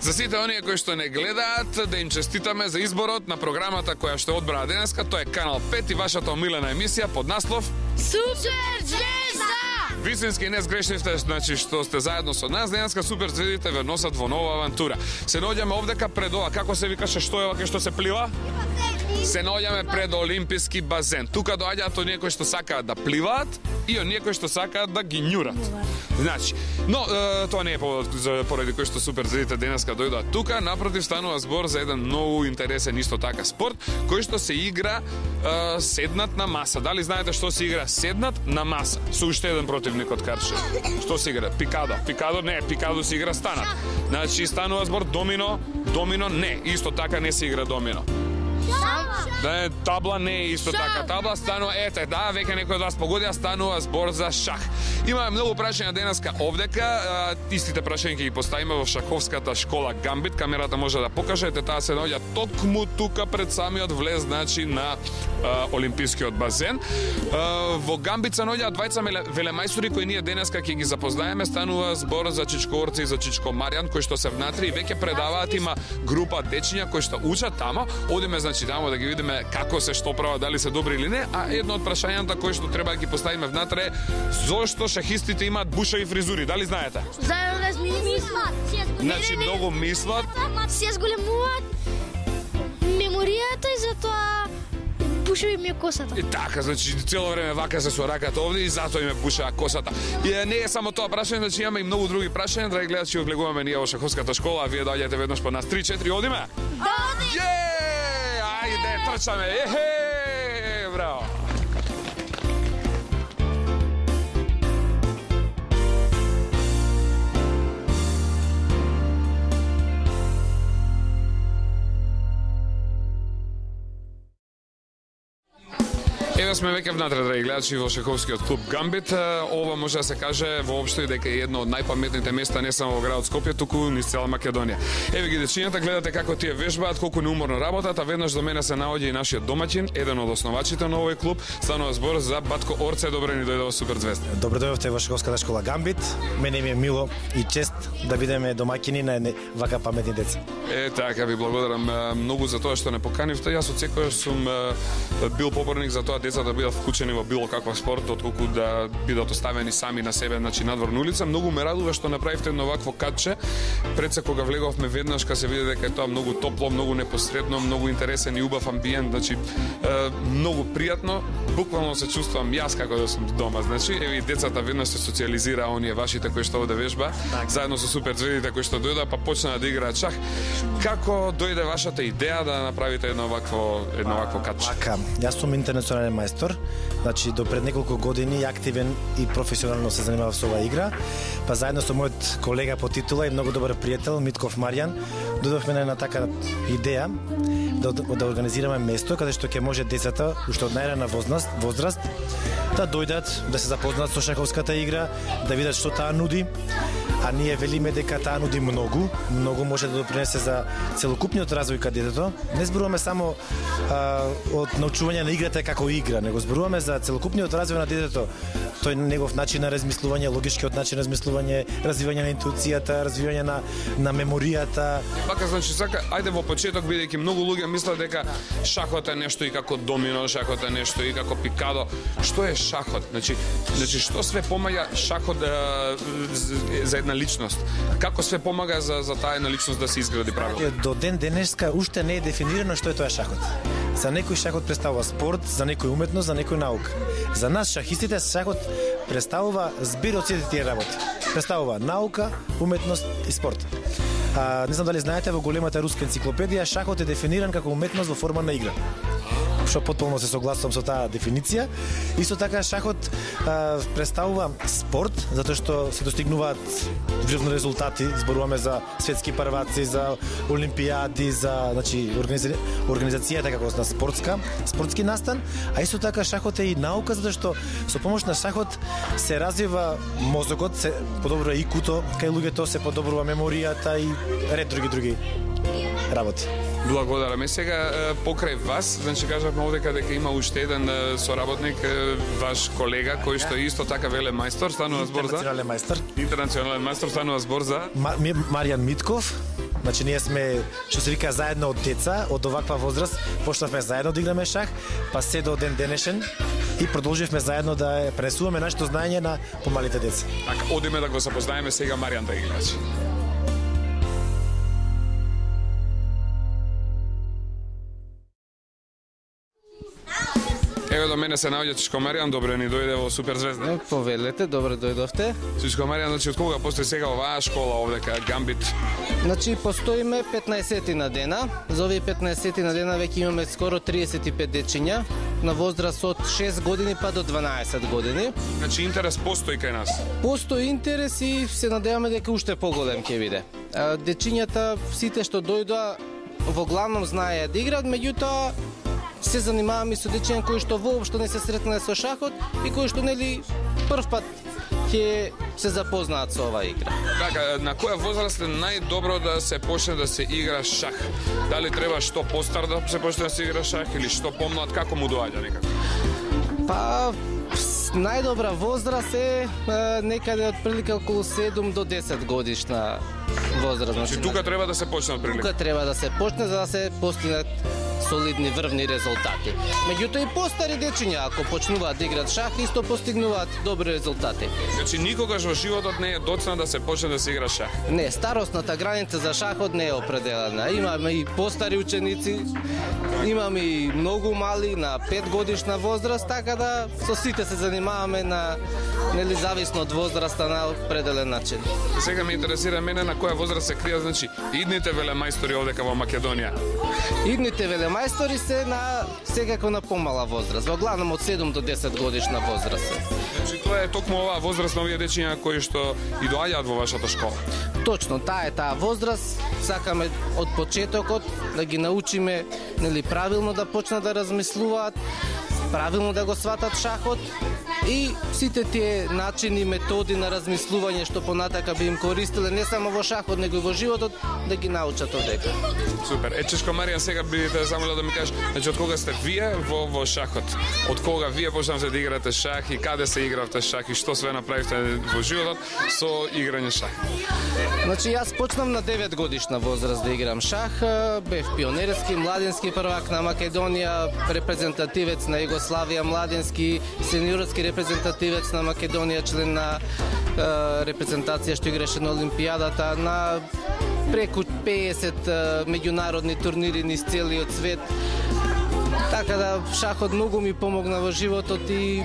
За сите оние кои што не гледаат, да им честитаме за изборот на програмата која што одбраа денеска, тоа е Канал 5 и вашата омилена емисија под наслов Супер звезда! Вистински не сгрешивте, значи што сте заедно со нас. Денеска супер звездите ве носат во нова авантура. Се наоѓаме овдека пред ова, како се викаше, што е ова кај што се плива? Се наоѓаме пред олимписки базен. Тука доаѓаат оние кои што сакаат да пливаат и оние кои што сакаат да ги њурат. Значи, но тоа не е поводот поради кој што супер звездите денеска дојдоа тука, напротив станува збор за еден многу интересен исто така спорт кој што се игра седнат на маса. Дали знаете што се игра седнат на маса? Со уште еден противник од Карче. Што се игра? Пикадо. Пикадо не, пикадо се игра станат. Значи станува збор домино, домино не, исто така не се игра домино. Да, табла не е исто така. Табла станува, ете, да, веќе некој од вас погодија, станува збор за шах. Имаме многу прашања денеска овдека. Истите прашања ќе ги поставиме во шаховската школа Гамбит. Камерата може да покажете, таа се наоѓа токму тука пред самиот влез, значи на олимпискиот базен. Во Гамбит се наоѓаат двајца велемајстори кои ние денеска ќе ги запознаеме. Станува збор за Чичко Орци и за Чичко Маријан кои што се внатре и веќе предаваат, има група дечиња кои што учат тамо. Одиме значи тамо да ги видиме како се што прават, дали се добри или не, а едно од прашањата кои што треба да ги поставиме внатре е зошто шахистите имаат бушави фризури, дали знаете? Заедно да мислат. Значи многу мислат. Се зголемуваат меморијата и затоа бушави ми е косата. И така, значи цело време вака се со раката овде и затоа им е бушава косата. И не е само тоа прашање, значи имаме и многу други прашања, драги гледачи, влегуваме ние во шаховската школа, а вие доаѓате веднаш по нас 3-4, одиме? Да, ајде, трчаме, браво! Еве сме веќе внатре, драги гледачи, во шаховскиот клуб Гамбит. Ова може да се каже воопшто и дека е едно од најпаметните места не само во градот Скопје, туку низ цела Македонија. Еве ги дечињата, гледате како тие вежбаат, колку неуморно работат, а веднаш до мене се наоѓа и нашиот домаќин, еден од основачите на овој клуб. Станува збор за Батко Орце, добре ни дојде во Супер звезда. Добро дојдовте во шаховската школа Гамбит. Мене ми е мило и чест да бидеме домаќини на вака паметни деца. Така, ви благодарам многу за тоа што не поканивте. Јас од секојаш сум бил поборник за тоа деца да бидат вклучени во било каква спорт, отколку да бидат оставени сами на себе, значи надвор на улица. Многу ме радува што направивте едно вакво катче. Пред се кога влеговме веднаш, ка се види дека е тоа многу топло, многу непосредно, многу интересен и убав амбиент, значи многу пријатно. Буквално се чувствувам јас како да сум дома. Значи, еве и децата веднаш се социализира, оние вашите кои што овде вежба, заедно со супер звездите кои што дојдоа, па почнаа да играат шах. Како дојде вашата идеја да направите едно вакво катче? Така, јас сум интернационален мајстор, значи до пред неколку години активен и професионално се занимавав со оваа игра, па заедно со мојот колега по титула и многу добар пријател Митков Маријан, дојдовме на една така идеја да организираме место каде што ќе може децата уште од најрана возраст да дојдат, да се запознаат со шаховската игра, да видат што таа нуди. А ние велиме дека таа нуди многу може да допринесе за целокупниот развој кај детето. Не зборуваме само од научување на играта како игра, него зборуваме за целокупниот развој на детето. Тој негов начин на размислување, логичкиот начин на размислување, развивање на интуицијата, развивање на меморијата. Пака, значи, ајде во почеток, бидејќи многу луѓе мислат дека шахот е нешто и како домино, шахот е нешто и како пикадо. Што е шахот? Значи што све помага шахот за една личност? Како све помага за таа една личност да се изгради правилно? До ден денеска уште не е дефинирано што е тоа шахот. За некој шахот представува спорт, за некој уметност, за некој наука. За нас шахистите шахот представува збир од сите тие работи. Представува наука, уметност и спорт. Не знам дали знаете, во големата руска енциклопедија шахот е дефиниран како уметност во форма на игра. Што потполно се согласувам со таа дефиниција. Исто така шахот представува спорт, затоа што се достигнуваат врвни резултати, зборуваме за светски прваци, за олимпијади, за организацијата како на спортски настан, а исто така шахот е и наука, затоа што со помош на шахот се развива мозокот, се подобрува ИКУ-то кај луѓето, се подобрува меморијата и ред други работи. Благодараме. Сега покрај вас, значи кажавме овдека дека има уште еден соработник, ваш колега кој што исто така велемајстор, станува збор за интернационален мајстор. Интернационален мајстор, станува збор за Маријан Митков. Значи ние сме, што се вика, заедно од деца, од оваква возраст, почнавме заедно да играме шах, па се до ден денешен и продолживме заедно да пренесуваме нашето знаење на помалите деца. Така, одиме да го запознаеме сега Маријан да играчи. Еве до мене се наоѓа Чичко Маријан, добре ни дојде во Супер Звезда. Повелете, добре дојдовте. Чичко Маријан, значи од кога постои сега оваа школа овдека Гамбит? Значи постоиме 15 на дена. За овие 15 на дена веќе имаме скоро 35 дечиња на возраст од 6 години па до 12 години. Значи интерес постои кај нас. Постои интерес и се надеваме дека уште поголем ќе биде. Дечињата сите што дојдоа во главном знаеа да играат, меѓутоа се занимаваме со дечиња кои што воопшто не се сретнале со шахот и кои што нели прв пат ќе се запознаат со оваа игра. Така, на која возраст е најдобро да се почне да се игра шах? Дали треба што постар да се почне да се игра шах или што помлад, како му доаѓа некако? Па најдобра возраст е некаде од прилика околу 7 до 10 годишна возраст. Значи тука треба да се почне од прилика. Тука треба да се почне за да се постигнат солидни врвни резултати. Меѓутоа и постари дечиња ако почнуваат да играат шах, исто постигнуваат добри резултати. Значи никогаш во животот не е доцна да се почне да се игра шах. Не, старосната граница за шахот не е определена. Имаме и постари ученици, имаме и многу мали на 5 годишна возраст, така да со сите се занимаваме на нели зависно од возраста на определен начин. Сега ме интересира мене на која возраст се кријат, значи идните велемајстори овдека во Македонија. Идните велемајстори се на секако на помала возраст, во главном од 7 до 10 годишна возраст. Значи тоа е токму оваа возраст на овие дечиња кои што и доаѓаат во вашата школа. Точно, таа е таа возраст. Сакаме од почетокот да ги научиме нели правилно да почнат да размислуваат, правилно да го сватат шахот и сите тие начини, методи на размислување што понатака би им користеле не само во шахот, него и во животот, да ги научат одека. Супер. Чичко Маријан, сега би те замолил да ми кажеш, значи од кога сте вие во шахот? Од кога вие почнавте да играте шах и каде се игравте шах и што све направивте во животот со играње шах? Значи јас почнав на 9 годишна возраст да играм шах, бев пионерски, младенски првак на Македонија, репрезентативец на Југославија, младенски, сениорски репрезентативец на Македонија, член на репрезентација што играше на Олимпијадата, на преку 50 меѓународни турнири низ целиот свет. Така да шахот многу ми помогна во животот и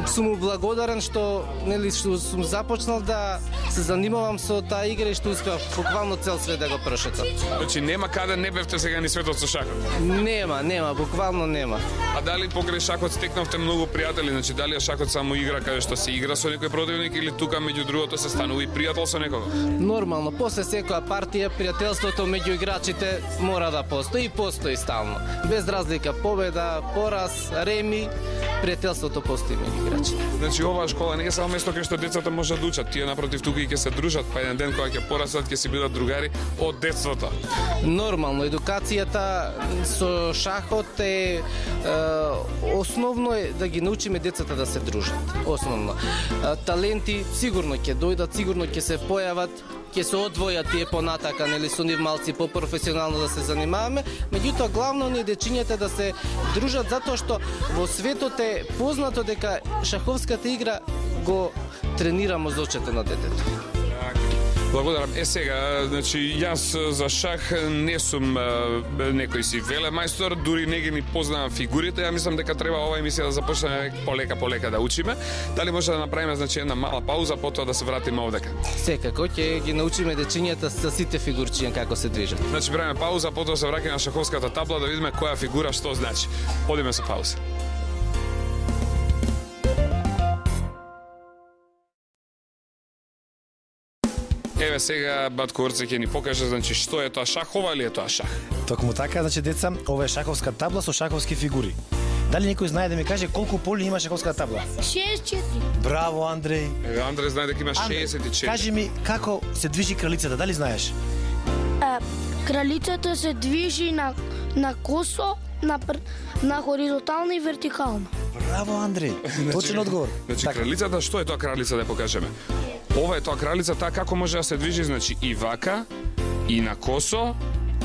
сум му благодарен што нели што сум започнал да се занимавам со таа игра и што успеав буквално цел свет да го прошетам. Значи нема каде не бевте сега ни светот со шахот? Нема, буквално нема. А дали покрај шахот стекнавте многу пријатели? Значи дали е шахот само игра каде што се игра со некој противник или тука меѓу другото се станува и пријател со некого? Нормално, после секоја партија пријателството меѓу играчите мора да постои и постои стално. Без разлика победа, пораз, реми, пријателството постои меѓу играчите. Значи оваа школа не е само место кај што децата можат да учат, тие напротив тука и ќе се дружат, па еден ден кога ќе порасат ќе си бидат другари од детството. Нормално, едукацијата со шахот е основно е да ги научиме децата да се дружат. Основно. Таленти сигурно ќе дојдат, сигурно ќе се појават, ќе се одвојат тие понатака, нели со нив малци попрофесионално да се занимаваме, меѓутоа главно ни дечињата да се дружат затоа што во светот е познато дека шаховската игра го тренира мозочето на детето. Благодарам. Сега, значи, јас за шах не сум некој си велемајстор, дури не ги ни познавам фигурите. Ја мислам дека треба ова емисија да започнеме полека да учиме. Дали може да направиме значи една мала пауза, потоа да се вратиме овдека? Секако ќе ги научиме дечињата со сите фигурчиња како се движат. Значи правиме пауза, потоа се враќаме на шаховската табла да видиме која фигура што значи. Одиме со пауза. Еве сега батко Орце ќе ни покаже значи што е тоа шах, ова или е тоа шах? Токму така, значи деца, ова е шаховска табла со шаховски фигури. Дали некој знае да ми каже колку поли има шаховската табла? 64. Браво, Андреј. Андреј знае дека има 64. Кажи ми како се движи кралицата, дали знаеш? Кралицата се движи на косо, на хоризонтално и вертикално. Браво, Андреј. Точен одговор. Значи кралицата, што е тоа кралица да покажеме? Ова е тоа кралица, таа како може да се движи, значи и вака, и на косо,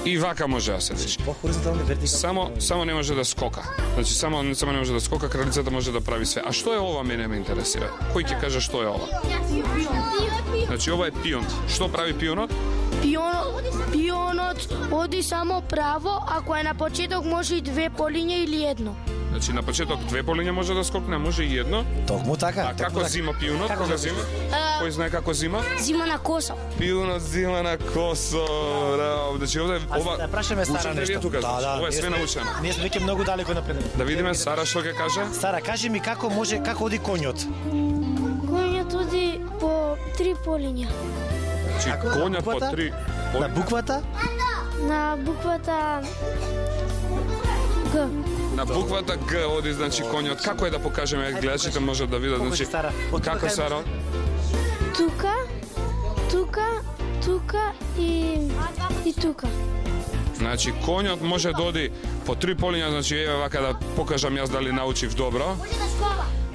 и вака може да се движи. По хоризонтално и вертикално. Само не може да скока. Значи само не може да скока, кралицата може да прави све. А што е ова, мене ме интересира. Кој ќе каже што е ова? Значи ова е пион. Што прави пионот? Пионот оди само право, ако е на почеток може и две полиња или едно. Значи на почеток две полиња може да скокне, може и едно. Токму така. А како зима пионот? Кога зима? Кој знае како зима? Зима на коса. Пионот зима на косо. Значи ова Да прашаме Сара нешто. Тука, ова е све научено. Ние сме веќе многу далеко напред. Да видиме Сара што ќе каже. Сара, кажи ми како оди коњот? Коњот оди по 3 полиња. Значи коњот по 3 На буквата? На буквата Г. На буквата Г оди, значи коњот. Како е да покажеме, гледачите можат да видат, значи како Сара? Тука и тука. Значи коњот може да оди по 3 полиња, значи еве вака да покажам јас дали научив добро.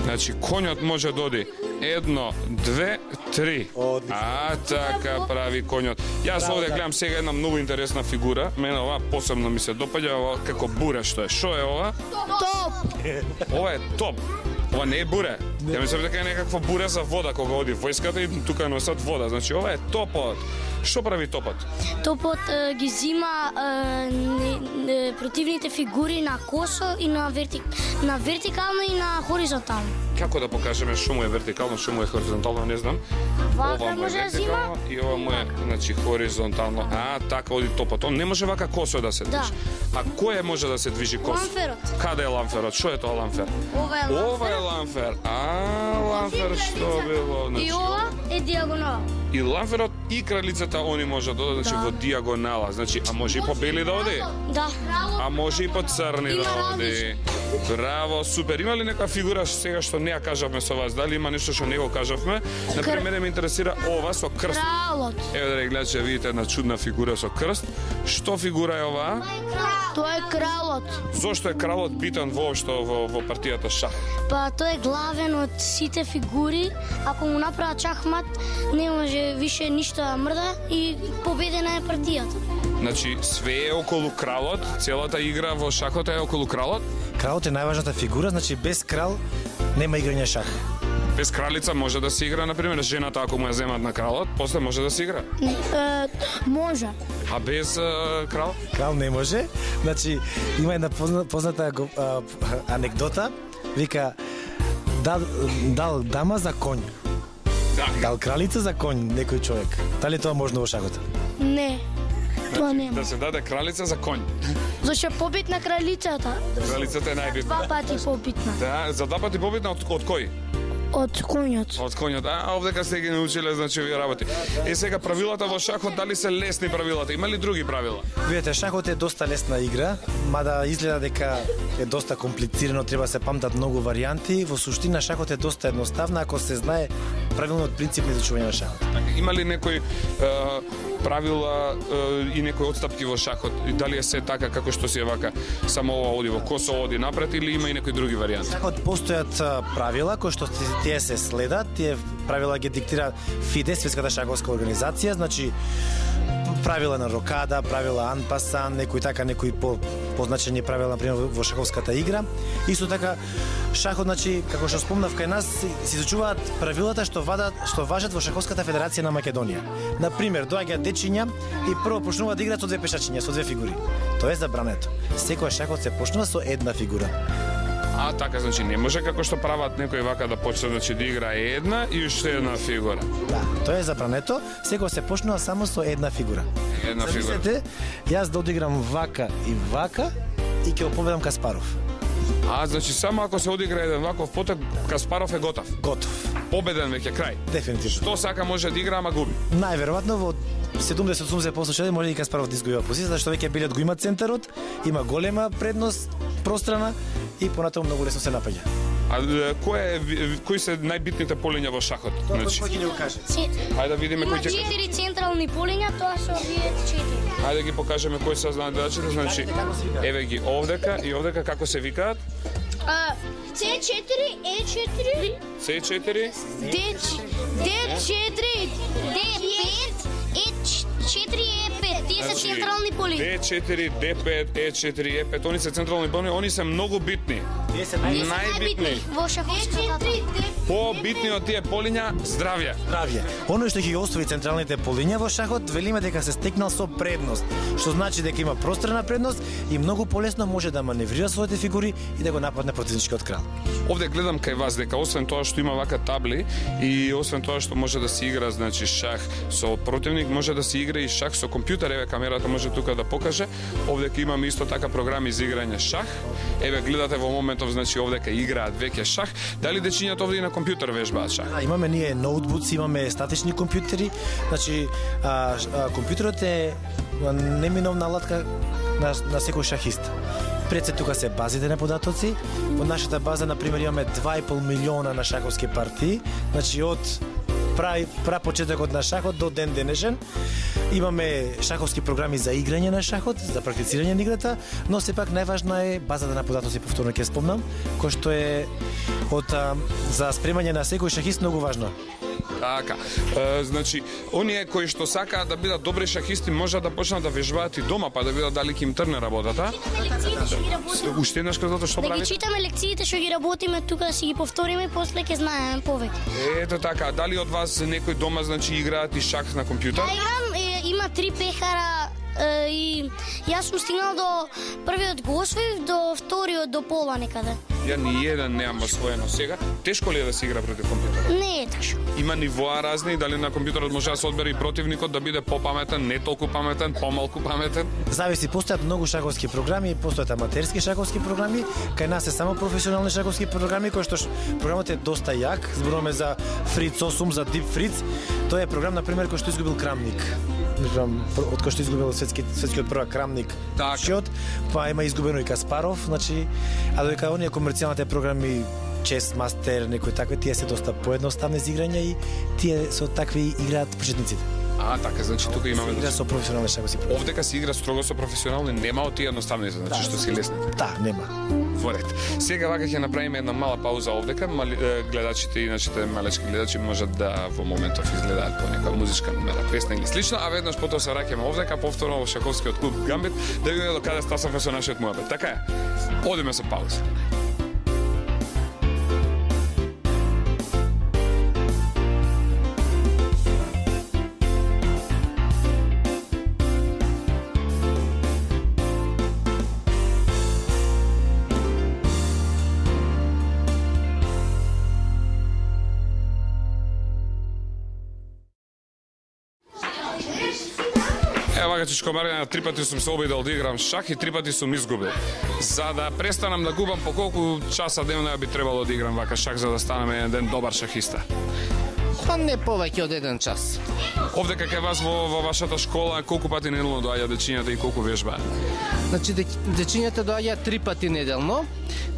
Значи коњот може да оди 1, 2, 3. А така прави коњот. Јас овде гледам сега една многу интересна фигура. Мене ова посебно ми се допаѓа, ова како буре што е. Што е ова? Топ. Ова е топ. Ова не е буре. Ја мислам дека е некаква буре за вода кога оди војската и тука носат вода. Значи ова е топот. Што прави топот? Топот ги зима противните фигури на косо и на вертикално и на хоризонтално. Како да покажеме што му е вертикално, што му е хоризонтално, не знам. Вака Ова му е може да зима. вертикално и ова му е, значи, хоризонтално. А, така оди топот. Он не може вака косо да се движи. А кој може да се движи косо? Ламферот. Каде е ламферот? Што е тоа ламфер? Ова е ламфер. Ова е ламфер. А, ламфер што било? Значи, И ова е диагонал. и ламферот и кралицата они може да одат, значи, во диагонала. Значи, а може и по бели да оди? Да. А може и по црни Има да оди. различни. Браво, супер. Има ли некоја фигура сега што не ја кажавме со вас? Дали има нешто што не го кажавме? Например, ме интересира ова со крст. Кралот. Еве да гледачи, видите една чудна фигура со крст. Што фигура е оваа? Тој е кралот. Зошто е кралот битен воопшто во партијата шах? Па тој е главен од сите фигури. Ако му направат шахмат, не може више ништо да мрда и победена е партијата. Значи, све е околу кралот, целата игра во шахот е околу кралот. Кралот е најважната фигура, значи без крал нема играње шах. Без кралица може да се игра, например, жената ако му ја земат на кралот, после може да се игра. Може. А без крал? Крал не може. Значи има една позната анекдота. Вика дал дама за конј. Дал кралица за конј некој човек. Дали тоа можно во шахот? Не. Тоа нема. Да се даде кралица за конј. Зашто побитна кралицата. Кралицата е најбитна. Два пати побитна. Да, за два пати побитна од кој? Од конјот. Од конјот. А, овдека сте ги научиле, значи, овие работи. Сега, правилата во шахот, дали се лесни правилата? Има ли други правила? Видете, шахот е доста лесна игра, мада изгледа дека е доста комплицирано, треба се памтат многу варијанти. Во суштина шахот е доста едноставна ако се знае правилниот принцип на изучување на шахот. Има ли некои правила и некои отстапки во шахот? И дали е се така како што си е вака? Само ова оди во косо, оди напред или има и некои други варијанти? Шахот постојат правила кои што тие се следат, тие правила ги диктира ФИДЕ, Светската шаховска организација, значи правила на рокада, правила анпасан, некои позначени правила на пример во шаховската игра. Исто така шахот, значи како што спомнав кај нас се изучуваат правилата што важат во Шаховската федерација на Македонија. На пример, доаѓаат дечиња и прво почнуваат да играат со две пешачиња, со две фигури. Тоа е забрането. Секој шахот се почнува со една фигура. А, така, значи не може како што прават некој вака да почне, значи да игра една и уште една фигура. Да, тоа е забрането. Секој се почнува само со една фигура. Една фигура. Замислете, јас да одиграм вака и ќе го победам Каспаров. А, значи само ако се одигра еден ваков поток, Каспаров е готов. Готов. Победен веќе крај. Дефинитивно. Што сака може да игра, ама губи. Најверојатно во 70-80% случаи може и Каспаров да изгубива позиција, зашто веќе билет го има центарот, има голема предност пространа и понатаму многу лесно се напаѓа. А кои се најбитните полиња во шахот? Значи, Кој ќе ни го каже? хајде да видиме кои Има ќе 4 централни полиња, тоа се овие 4. Хајде ги покажеме кои се задачите, значи еве ги овдека и овдека како се викаат? C4, E4, C4, D4, D5, E4, E5. Тие се централни поли. D4, D5, E4, E5, они се централни поли, они се многу битни. Тие се Најбитни. Во шаховската. Побитни од тие полиња, здравје. здравје. Оно што ги остави централните полиња во шахот, велиме дека се стекнал со предност, што значи дека има просторна предност и многу полесно може да маневрира своите фигури и да го нападне противничкиот крал. Овде гледам кај вас дека освен тоа што има вака табли и освен тоа што може да се игра значи шах со противник, може да се игра и шах со компјутер. Еве камерата може тука да покаже. Овде имаме исто така програми за играње шах. Еве гледате во моментов значи овде играат веќе шах. Дали дечињата овде и на компјутер вежбаат шах? Да, имаме ние ноутбуци, имаме статични компјутери, значи компјутерот е неминовна алатка на секој шахист. Пред се тука се базите на податоци. Во нашата база, например, имаме 2,5 милиона на шаховски партии, значи од почетокот на шахот до ден денешен. Имаме шаховски програми за играње на шахот, за практицирање на играта, но сепак најважна е базата на податоци, повторно ќе спомнам, кој што е за спремање на секој шахист многу важно. Така, значи, оние кои што сакаат да бидат добри шахисти можат да почнат да вежбаат и дома, па да видат дали ќе им трне работата. Уште еднаш казате што правите? Да ги читаме лекциите што ги работиме тука, да си ги повториме и после ќе знаеме повеќе. Ето така, дали од вас некој дома значи играат и шах на компјутер? Да, играм, има 3 пехара и јас сум стигнал до првиот го освоив, до вториот до пола некаде. Ја ни еден немам освоено сега. Тешко ли е да се игра против компјутер? Не е тешко. Има нивоа разни, дали на компјутерот може да се одбере и противникот да биде попаметен, не толку паметен, помалку паметен? Зависи, постојат многу шаховски програми, постојат аматерски шаховски програми, кај нас е само професионални шаховски програми, кој што програмот е доста јак, зборуваме за Fritz 8, за Deep Fritz. Тоа е програм, например, кој што изгубил Крамник. Од кој што изгубил светскиот првак Крамник. Шиот, па има изгубено и Каспаров, значи, а додека оние комерцијалните програми Chess Master, некои такви, тие се доста поедноставни за играње и тие со такви играат почетниците. Така, значи тука имаме игра со професионални шаховски програми. Овдека се игра строго со професионални, нема од тие едноставните, значи што се лесните. Да, нема. Во ред. Сега вака ќе направиме една мала пауза овдека, гледачите и нашите малечки гледачи можат да во моментов изгледаат по некоја музичка номера, песна или слично, а веднаш потоа се враќаме овдека повторно во шаховскиот клуб Гамбит да видиме до каде стасавме со нашиот муабет. Така е. Одиме со пауза. Чичко Марина, 3 пати сум се обидел да играм шах и 3 пати сум изгубил. За да престанам да губам, по колку часа дневно би требало да играм вака шах за да станам еден ден добар шахиста? Па не повеќе од 1 час. Овде кај вас во вашата школа колку пати неделно доаѓа дечињата и колку вежбаат? Значи дечињата доаѓаат 3 пати неделно.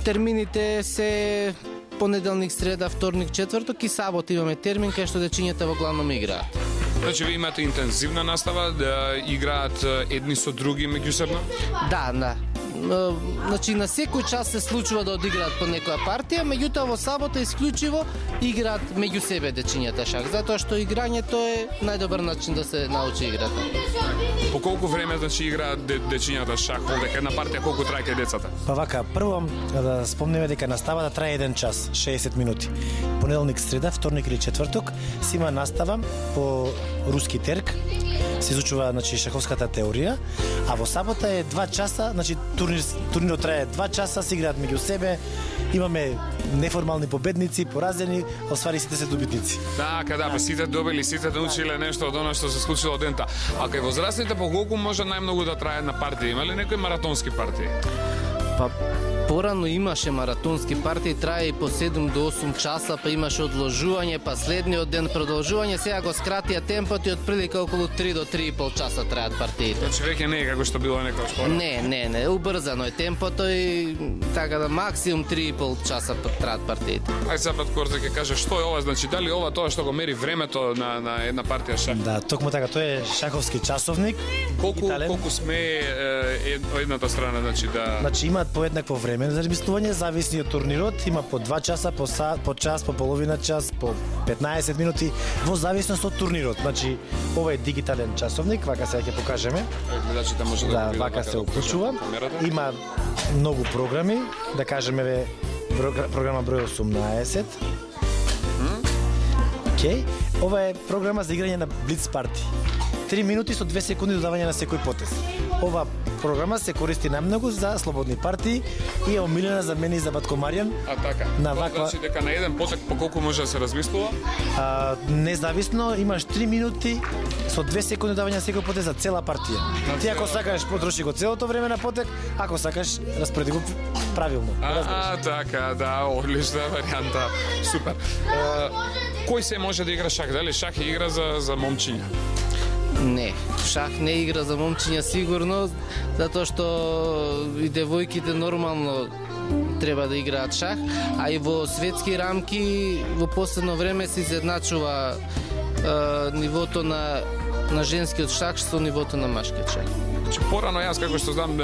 Термините се понеделник, среда, вторник, четврток и сабота имаме термин кај што дечињата во главном играат. Значи ви имате интензивна настава, да играат едни со други меѓусебно? Да. Значи на секој час се случува да одиграат по некоја партија, меѓутоа во сабота исклучиво играат меѓу себе дечињата шах, затоа што играњето е најдобар начин да се научи играта. По колку време значи играат дечињата шах, овдека една партија колку трајке децата? Па вака, прво да спомнеме дека настава да трае 1 час, 60 минути. Понеделник, среда, вторник или четврток си има настава по руски терк, се изучува значи шаховската теорија, а во сабота е 2 часа, значи турнирот трае 2 часа, се играат меѓу себе, имаме неформални победници, поразени, освари сите се добитници. Така, да, па сите добили, сите научиле нешто од она што се случило дента. А кај возрастните по колку може најмногу да трае една партија? Има ли некои маратонски партии? Па порано имаше маратонски партии, трае и по 7 до 8 часа, па имаше одложување, па следниот ден продолжување, сега го скратија темпот и отприлика околу 3 до 3,5 часа траат партиите. Значи веќе не е како што било некоја школа? Не, убрзано е темпото и така да максимум 3,5 часа траат партиите. Ајде сега пред Корзе ќе каже што е ова, значи дали ова тоа што го мери времето на една партија шах? Да, токму така, тоа е шаховски часовник. Колку сме едната страна, значи да... Значи има по еднакво време за размислување, зависи од турнирот, има по 2 часа, по час, по половина час, по 15 минути, во зависност од турнирот. Значи, ова е дигитален часовник, вака сега ќе покажеме. Гледачите може да видат вака се уклучува. Има многу програми, да кажеме програма број 18. Океј, ова е програма за играње на Блиц парти. 3 минути со 2 секунди додавање на секој потез. Ова програма се користи најмногу за слободни партии и е омилена за мене и за Батко Маријан. Така. На ваква... Значи дека на еден потек по колку може да се размислува? Независно, имаш 3 минути со 2 секунди додавање на секој потез за цела партија. Ти ако сакаш потроши го целото време на потек, ако сакаш распореди го правилно. Така, да, одлична варијанта. Супер. Кој се може да игра шах? Дали шах е игра за момчиња? Не, шах не е игра за момчиња сигурно, затоа што и девојките нормално треба да играат шах, а и во светски рамки во последно време се изедначува нивото на женскиот шах со нивото на машкиот шах. Значи, порано јас, како што знам,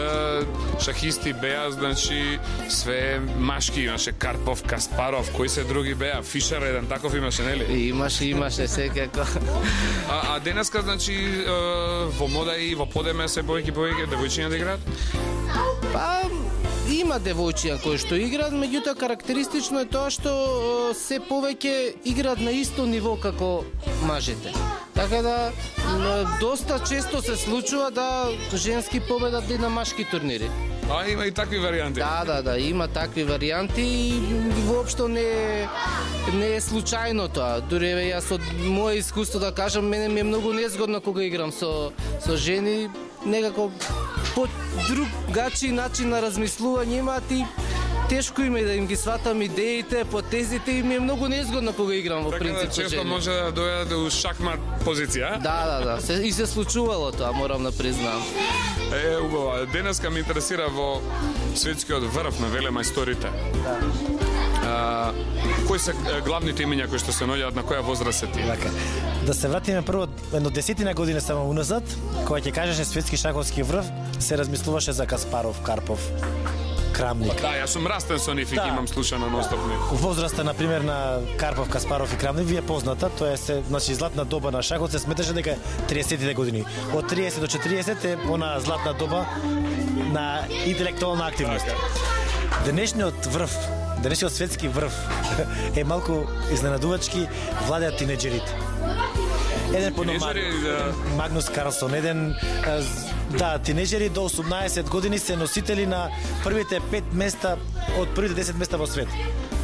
шахисти беа, значи, све машки, имаше Карпов, Каспаров, кои се други беа, Фишер, еден таков имаше, нели? Имаше, секако. А денеска, значи, во мода и во подеме се бојки, девојчиња да играат? Па, има девојчиња кои што играат, меѓутоа карактеристично е тоа што се повеќе играат на исто ниво како мажите. Така да, доста често се случува да женски победат и на машки турнири. Има и такви варијанти. Да, има такви варијанти и воопшто не е случајно тоа. Дури еве јас од моје искуство да кажам, мене ми е многу незгодно кога играм со жени, некако по другачи начин на размислување имаат и тешко им е да им ги сватам идеите, потезите и ми е многу незгодно кога играм во принцип со жени. Често може да дојдете у шахмат позиција, Да. И се случувало тоа, морам да признам. Убаво. Денеска ме интересира во светскиот врв на велемајсторите. Кои се главните имиња кои што се наоѓаат, на која возраст се тие? Така. Да се вратиме прво едно 10 години само уназад, кога ќе кажеше светски шаховски врв, се размислуваше за Каспаров, Карпов, Крамник. Да, јас сум растен со нив и ги имам слушано ностоп нив. Возраста, например, на Карпов, Каспаров и Крамник ви е позната, тоа е значи златна доба на шахот, се сметаше дека 30-тите години. Од 30 до 40 е она златна доба на интелектуална активност. Денешниот светски врв е малку изненадувачки, владеат тинеџерите. Еден Магнус Карлсон, тинеџери до 18 години се носители на првите 5 места од првите 10 места во свет.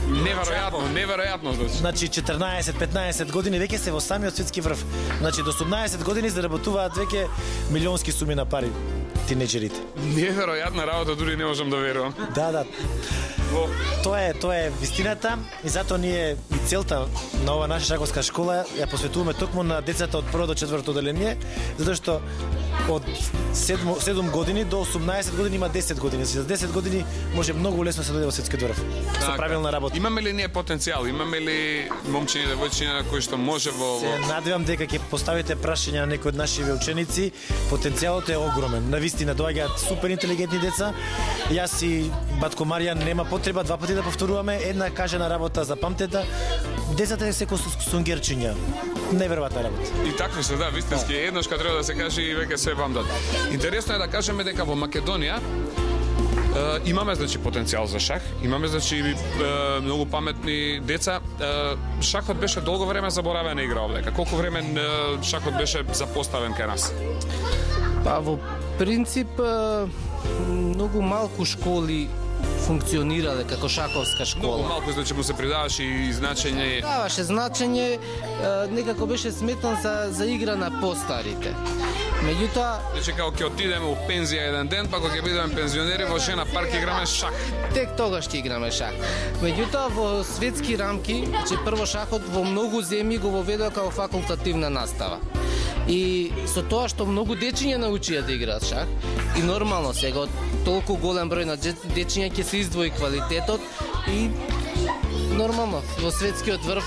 Неверојатно. Значи 14-15 години веќе се во самиот светски врв. Значи до 18 години заработуваат веќе милионски суми на пари тинеџерите. Неверојатна работа, дури не можам да верувам. Да. Тоа е вистината и затоа ние и целта на ова наша шаховска школа ја посветуваме токму на децата од прво до четврто одделение, затоа што од 7 години до 18 години има 10 години. За 10 години може многу лесно се дојде во светскиот врв. Со правилна работа. Имаме ли ние потенцијал? Имаме ли момчиња и девојчиња кои што може во... Се надевам дека ќе поставите прашања на некои од нашиве ученици. Потенцијалот е огромен. Навистина доаѓаат супер интелигентни деца. Јас и Батко Маријан нема потреба 2 пати да повторуваме. Една кажена работа запамтете. Децата е секој сунгерчиња. Неверојатна работа. И такви се, вистински. Еднаш кога треба да се каже и веќе се памтат. Интересно е да кажеме дека во Македонија имаме значи потенцијал за шах, имаме значи многу паметни деца. Шахот беше долго време заборавена игра овдека. Колку време шахот беше запоставен кај нас? Па во принцип многу малку школи функционирале како шаховска школа. Многу малку, значи му се придаваше и значење. Даваше значење, некако беше сметан за игра на постарите. Меѓутоа, значи како ќе отидеме у пензија еден ден, па кога ќе бидеме пензионери во Жена парк играме шах. Тек тогаш ќе играме шах. Меѓутоа во светски рамки, че прво шахот во многу земји го воведоа како факултативна настава. И со тоа што многу дечиња научија да играат шах, и нормално сега од толку голем број на дечиња ќе се издвои квалитетот и нормално, во светскиот врв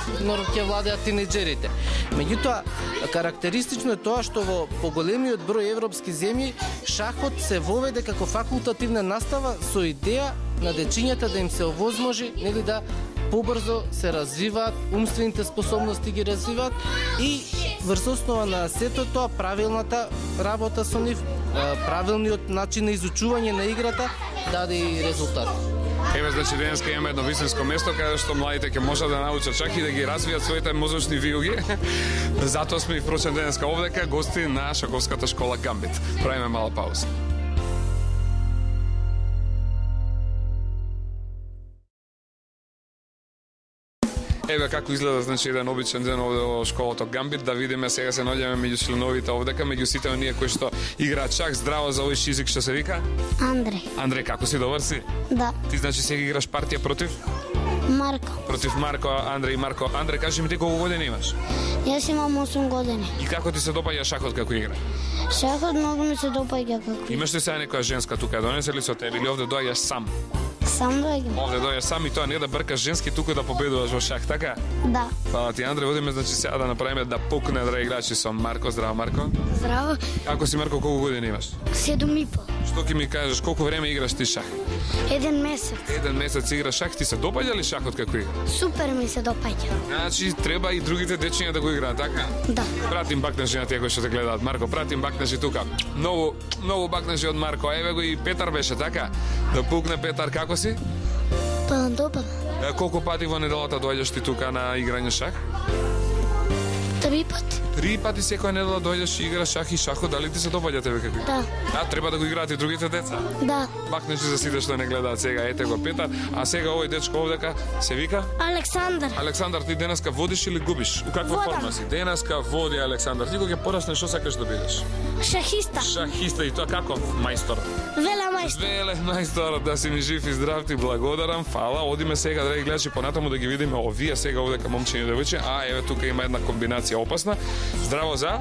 ќе владеат тинеџерите. Меѓутоа, карактеристично е тоа што во поголемиот број европски земји шахот се воведе како факултативна настава со идеја на дечињата да им се овозможи, нели, да побрзо се развиваат, умствените способности ги развиваат и врз основа на сето тоа правилната работа со нив, правилниот начин на изучување на играта даде и резултат. Еве, значи денеска имаме едно вистинско место каде што младите ќе можат да научат чак и да ги развијат своите мозочни вилги. Затоа сме и впрочем денеска овдека гости на шаковската школа Гамбит. Правиме мала пауза. Еве како изгледа, значи, еден обичен ден овде во школата Гамбит, да видиме, сега се наоѓаме меѓу членовите овдека, меѓу сите оние кои што играат шах. Здраво за овој шизик што се вика? Андреј. Андреј, како си, добар си? Да. Ти значи сега играш партија против? Марко. Против Марко, Андреј и Марко. Андреј, кажи ми ти колку години имаш? Јас имам 8 години. И како ти се допаѓа шахот како игра? Шахот многу ми се допаѓа како. Имаш ли сега некоја женска тука, донесе ли со тебе или овде доаѓаш сам? Сам доаѓам. Овде доаѓаш сам и тоа не да бркаш женски, туку да победуваш во шах, така? Да. Фала ти, Андреј, одиме значи сега да направиме да пукне драги играчи со Марко. Здраво, Марко. Здраво. Како си, Марко, колку години имаш? 7,5. Што ќе ми кажеш, колку време играш ти шах? 1 месец. Еден месец играш шах, ти се допаѓа ли шахот како игра? Супер ми се допаѓа. Значи, треба и другите дечиња да го играат, така? Да. Пратим бакнежи на тие кои што те гледаат. Марко, пратим бакнежи тука. Многу бакнежи од Марко. Еве го и Петар беше, така? Да пукне Петар, како си? Па добар. Колку пати во неделата доаѓаш ти тука на играње шах? 3 пати. 3 пати секоја недела доаѓаш и играш шах и шахот, дали ти се допаѓа тебе како? Да. А, треба да го играат и другите деца? Да. Бакнежи за сите што не гледаат сега. Ете го Петар, а сега овој дечко овдека се вика? Александар. Александар, ти денеска водиш или губиш? У каква Водам. форма си? Денеска води Александар. Ти кога ќе пораснеш, што сакаш да бидеш? Шахиста. Шахиста, и тоа каков мајстор? Велемајстор. Веле мајстор, да си ми жив и здрав, ти благодарам. Фала. Одиме сега, драги гледачи, понатаму да ги видиме овие сега овдека момчиња и девојче. А еве тука има една комбинација опасна. Здраво за?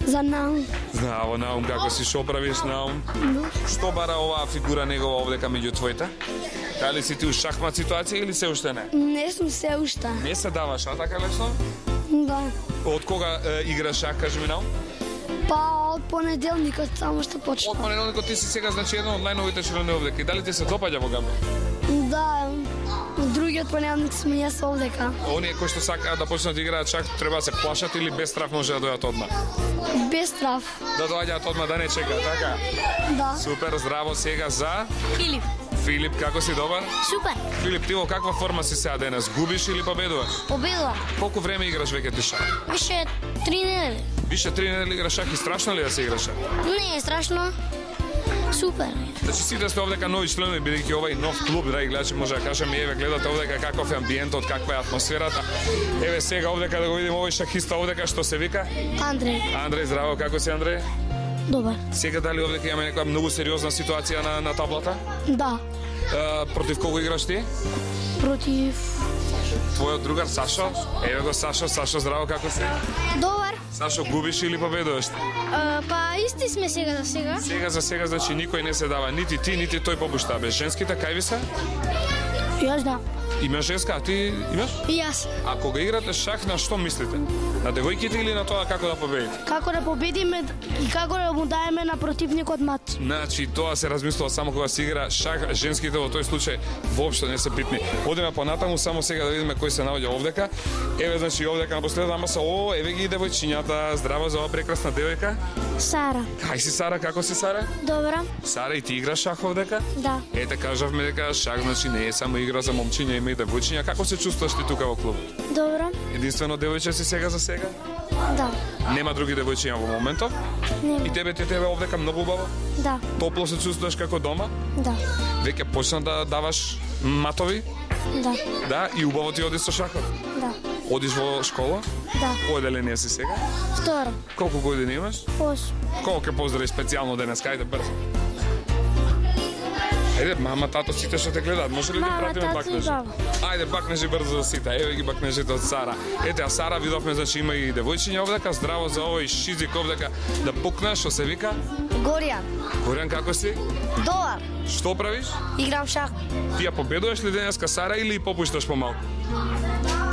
За Наум. Здраво, Наум, како си, шо правиш, Наум? Што бара оваа фигура негова овдека меѓу твоите? Дали си ти у шахмат ситуација или се уште не? Не сум се уште. Не се даваш, а така лесно? Да. Од кога играш шах, кажи ми, Наум? Па од понеделникот само што почна. Од понеделникот ти си сега, значи, еден од најновите членови овдека. И дали ти се допаѓа во Гамбит? Да. Другиот понеделник сме јас овдека. Оние кои што сакаат да почнат да играат шах, треба да се плашат или без страв може да дојдат одма? Без страв. Да доаѓаат одма, да не чекаат, така? Да. Супер, здраво сега за Филип. Филип, како си, добар? Супер. Филип, ти во каква форма си сега денес? Губиш или победуваш? Победува. Колку време играш веќе ти шах? Више 3 недели. Више 3 недели играш шах и страшно ли да се играш шах? Не е страшно. Супер. Значи сите сте овдека нови членови, бидејќи овај нов клуб, драги гледачи, може да кажеме, еве гледате овдека каков е амбиентот, каква е атмосферата. Еве сега овдека да го видиме овој шахиста овдека што се вика? Андреј. Андреј, здраво, како си, Андреј? Добар. Сега дали овдека имаме некоја многу сериозна ситуација на таблата? Да. Против кого играш ти? Против. Твојот другар Сашо? Еве го Сашо, здраво, како си? Добар. Сашо, губиш или победуваш? Па исти сме сега за сега. Сега за сега, значи никој не се дава, нити ти, нити тој побушта. Без женските кај ви се? Јас да. Имаш женска, а ти имаш? И јас. А кога играте шах, на што мислите? На девојките или на тоа како да победите? Како да победиме и како да му даеме на противникот мат. Значи, тоа се размислува само кога се игра шах, женските во тој случај воопшто не се битни. Одиме понатаму, само сега да видиме кој се наоѓа овдека. Еве, значи, овдека напоследок ама се, еве ги и девојчињата. Здраво за оваа прекрасна девојка. Сара. Кај си, Сара, како си, Сара? Добра. Сара, и ти играш шах овдека? Да. Ете, кажавме дека шах, значи, не е само игра за момчиња, има и девојчиња. Како се чувствуваш ти тука во клубот? Добра. Единствено девојче си сега за сега? Да. Нема други девојчиња во моментов? Нема. И тебе овдека многу убаво? Да. Топло се чувствуваш како дома? Да. Веќе почна да даваш матови? Да. Да, и убаво ти оди со шахот? Да. Одиш во школа? Да. Кој деление си сега? Втора. Колку години имаш? 8. Колку ќе поздрави специјално денес? Кајде брзо. Ајде, мама, тато, сите што те гледаат, може ли да Мама, пратиме тато и бакнежи? баба. Ајде, бакнежи брзо за сите. Еве ги бакнежите од Сара. Ете, а Сара видовме, значи има и девојчиња овдека. Здраво за овој шизик овдека да пукнеш, што се вика? Горијан. Горијан, како си? Добар. Што правиш? Играм шах. Ти ја победуваш ли денеска Сара или попушташ помалку?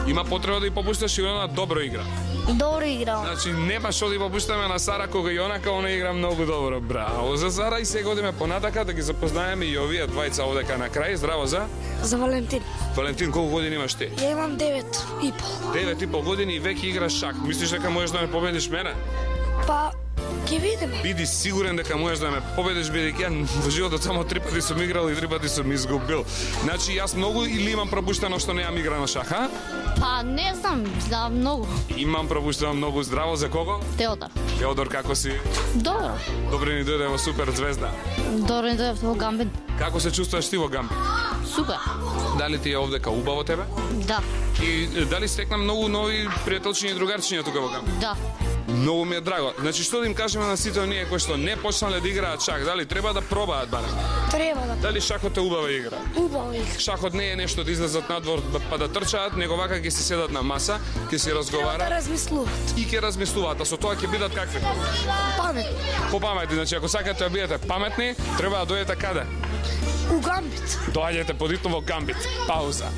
Има потреба да ја попушташ и она добро игра. Добро играм. Значи нема што да ја попуштаме на Сара кога и онака она игра многу добро. Браво за Сара и сега одиме понатака да ги запознаеме и овие двајца овдека на крај. Здраво за? За Валентин. Валентин, колку години имаш ти? Ја имам 9,5. 9,5 години и веќе играш шах. Мислиш дека можеш да ме победиш мене? Па, ќе видиме. Биди сигурен дека можеш да ме победиш, бидејќи ја во животот само 3 пати сум играл и 3 пати сум изгубил. Значи јас многу или имам пропуштено што немам игра на шах, а? Па не знам, за многу. Имам пропуштено многу. Здраво за кого? Теодор. Теодор, како си? Добро. Добре ни дојде во Супер звезда. Добро ни дојде во Гамбит. Како се чувствуваш ти во Гамбит? Супер. Дали ти е овдека убаво тебе? Да. И дали стекна многу нови пријателчиња и другарчиња тука во Гамбит? Да. Многу ми е драго. Значи што да им кажеме на сите оние кои што не почнале да играат шах, дали треба да пробаат барем? Треба да. Дали шахот е убава игра? Убаво игра. Шахот не е нешто да излезат надвор па да трчаат, него вака ќе си седат на маса, ќе си Треба да разговараат размислуваат. и ќе размислуваат, а со тоа ќе бидат какви? Паметни. Попаметни, значи ако сакате да бидете паметни, треба да дојдете каде? У Гамбит. Доаѓате подитно во Гамбит. Пауза.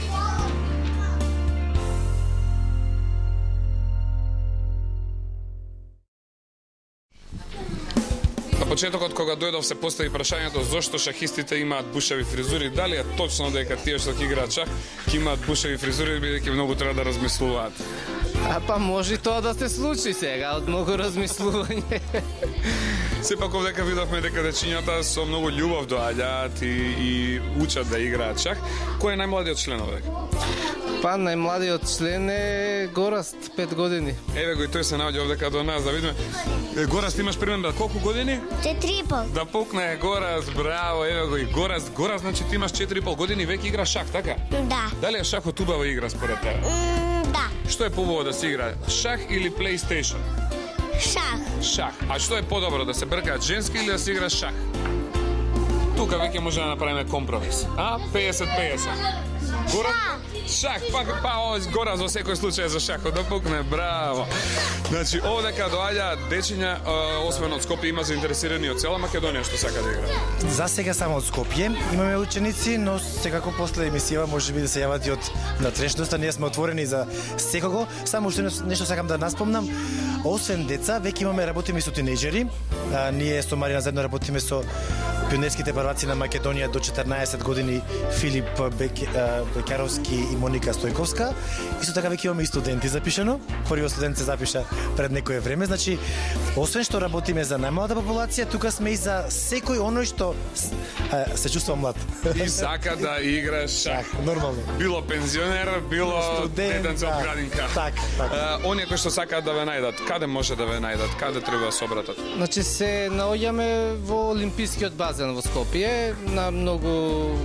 На почетокот кога дојдов се постави прашањето зошто шахистите имаат бушеви фризури, дали е точно дека тие што ќе играат шах ќе имаат бушеви фризури, бидејќи многу треба да размислуваат. А па може тоа да се случи сега, од многу размислување. Сепак овдека видовме дека дечињата со многу љубов доаѓаат и учат да играат шах. Кој е најмладиот член овдека? Па најмладиот член е Гораст, 5 години. Еве го и тој се наоѓа овдека до нас, да видиме. Гораст, имаш пример колку години? 4,5. Да пукне Гораст, браво, еве го и Гораст. Гораст, значи ти имаш 4,5 години и веќе играш шах, така? Да. Дали е шахот убава игра според тебе? Да. Што е побаво да се игра? Шах или PlayStation? Шах. Шах. А што е подобро, да се бркаат женски или да се игра шах? Тука веќе може да направиме компромис. А? 50-50. Гораст? Шах, па Гораст во секој случај за шахот да пукне, браво. Значи, овдека доаѓаат дечиња, освен од Скопје, има заинтересирани од цела Македонија што сака да играат. За сега само од Скопје имаме ученици, но секако после емисија може би да се јават и од натрешноста. Ние сме отворени за секого. Само уште нешто сакам да наспомнам. Освен деца, веќе имаме работиме со тинејџери. Ние со Марина заедно работиме со пионерските прваци на Македонија до 14 години Филип Бекаровски и Моника Стојковска. Исто така веќе имаме и студенти запишано. Првиот студент се запиша пред некое време. Значи, освен што работиме за најмлада популација, тука сме и за секој оној што се чувства млад. И сака да игра шах. Нормално. Било пензионер, било детенце од градинка. Така. Оние кои што сакаат да ве најдат, каде може да ве најдат? Каде треба да се обратат? Значи се наоѓаме во Олимпискиот базен во Скопје, на многу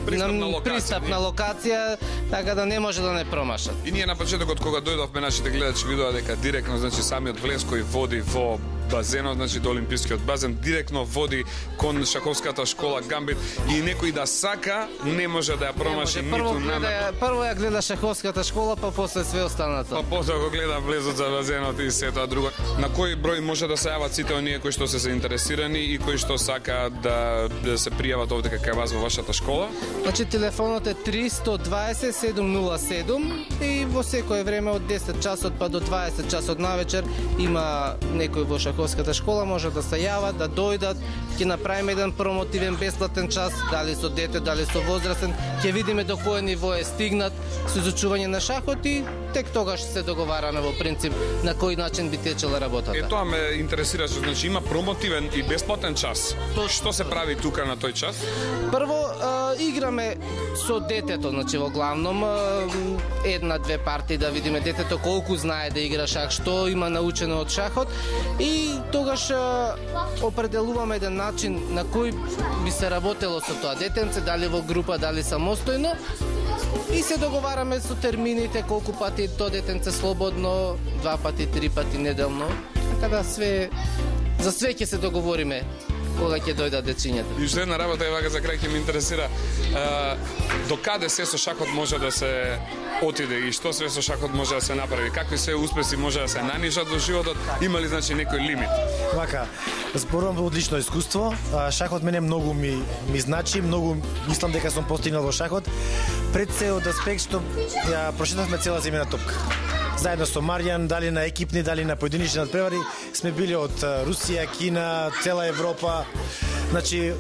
пристапна локација, така да не може да не промашат. И ние на почетокот кога дојдовме, нашите гледачи видоа дека директно, значи самиот влез кој води во базенот, значи до Олимпискиот базен, директно води кон шаховската школа Гамбит и некој да сака не може да ја промаши ниту на. Прво ја гледа шаховската школа, па после све останато. Па после го гледа влезот за базенот и се тоа друго. На кој број може да се јават сите оние кои што се заинтересирани и кои што сакаат да се пријават овде кај вас во вашата школа? Значи телефонот е 320 707 и во секое време од 10 часот па до 20 часот навечер има некој во шаховската школа, може да се јават, да дојдат, ќе направиме еден промотивен бесплатен час, дали со дете, дали со возрастен, ќе видиме до кој ниво е стигнат со изучување на шахот и тек тогаш се договараме во принцип на кој начин би течела работата. Тоа ме интересираше, значи има промотивен и бесплатен час. Што се прави тука на тој час? Прво играме со детето, значи во главном една-две партии да видиме детето колку знае да игра шах, што има научено од шахот и тогаш определуваме еден начин на кој би се работело со тоа детенце, дали во група, дали самостојно. И се договараме со термините, колку пати тоа детенце слободно, 2 пати, 3 пати неделно. Така да за све ќе се договориме кога ќе дојдат дечињата. И уште една работа е вака за крај ќе ме интересира. До каде се со шахот може да се отиде и што све со шахот може да се направи, какви се успеси може да се нанижат во животот, има ли значи некој лимит? Вака, зборувам од лично искуство. Шахот мене многу ми значи, многу мислам дека сум постигнал во шахот. Пред се од аспект што ја прошетавме цела земјна топка. Заедно со Маријан, дали на екипни, дали на поединични надпревари, сме били од Русија, Кина, цела Европа. Значи,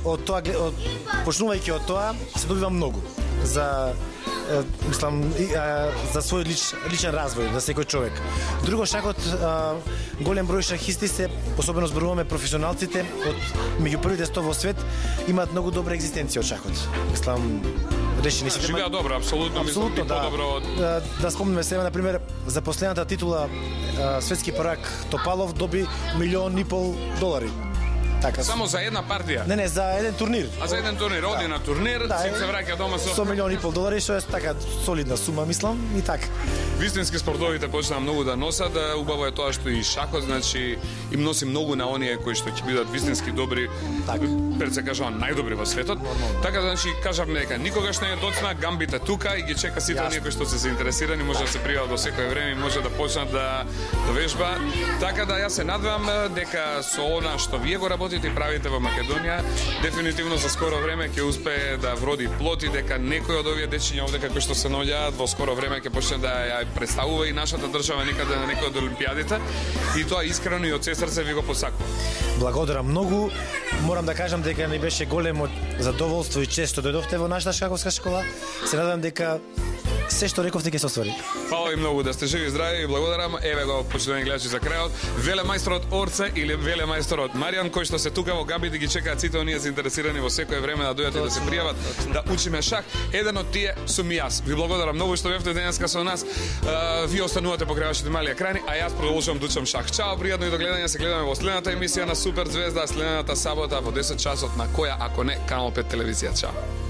почнувајќи од тоа, се добива многу за за свој личен развој за секој човек. Друго, шахот, голем број шахисти се, особено зборуваме професионалците, од меѓу првите 100 во свет, имаат многу добра екзистенција од шахот. Решени се. Живеа добро, апсолутно мислам и подобро од... Да спомнеме сега, например, за последната титула светски првак Топалов доби $1,5 милиони. Така. Само за една партија? Не, за еден турнир. А за еден турнир, оди на турнир, се враќа дома со $1,5 милиони, што е така солидна сума, мислам, и така. Вистински спортовите почнаа многу да носат, убаво е тоа што и шахот, значи им носи многу на оние кои што ќе бидат вистински добри, пред се кажувам најдобри во светот. Така значи кажавме дека никогаш не е доцна, гамбите тука и ги чека сите оние кои што се заинтересирани, може да се пријават во секое време и може да почнат да вежба. Така да јас се надевам дека со она што вие го работите и правите во Македонија, дефинитивно за скоро време ќе успее да вроди плод и дека некој од овие дечиња овде како што се наоѓаат во скоро време ќе почне да ја представува и нашата држава некаде на некој од олимпијадите, и тоа искрено и од се срце ви го посакувам. Благодарам многу. Морам да кажам дека ни беше големо задоволство и чест што дојдовте во нашата шаховска школа. Се надевам дека се што рековте ќе се оствари. Фала ви многу, да сте живи и здрави и благодарам. Еве го, почитувани гледачи, за крајот, велемајсторот Орце или велемајсторот Маријан, кој што се тука во гамбите ги чекаат сите оние заинтересирани во секое време да дојдат и да се пријават, да учиме шах. Еден од тие сум и јас. Ви благодарам многу што бевте денеска со нас. Вие останувате покрај вашите мали екрани, а јас продолжувам да учам шах. Чао, пријатно и до гледање. Се гледаме во следната емисија на Супер Звезда, следната сабота во 10 часот на која, ако не, Канал 5 телевизија. Чао.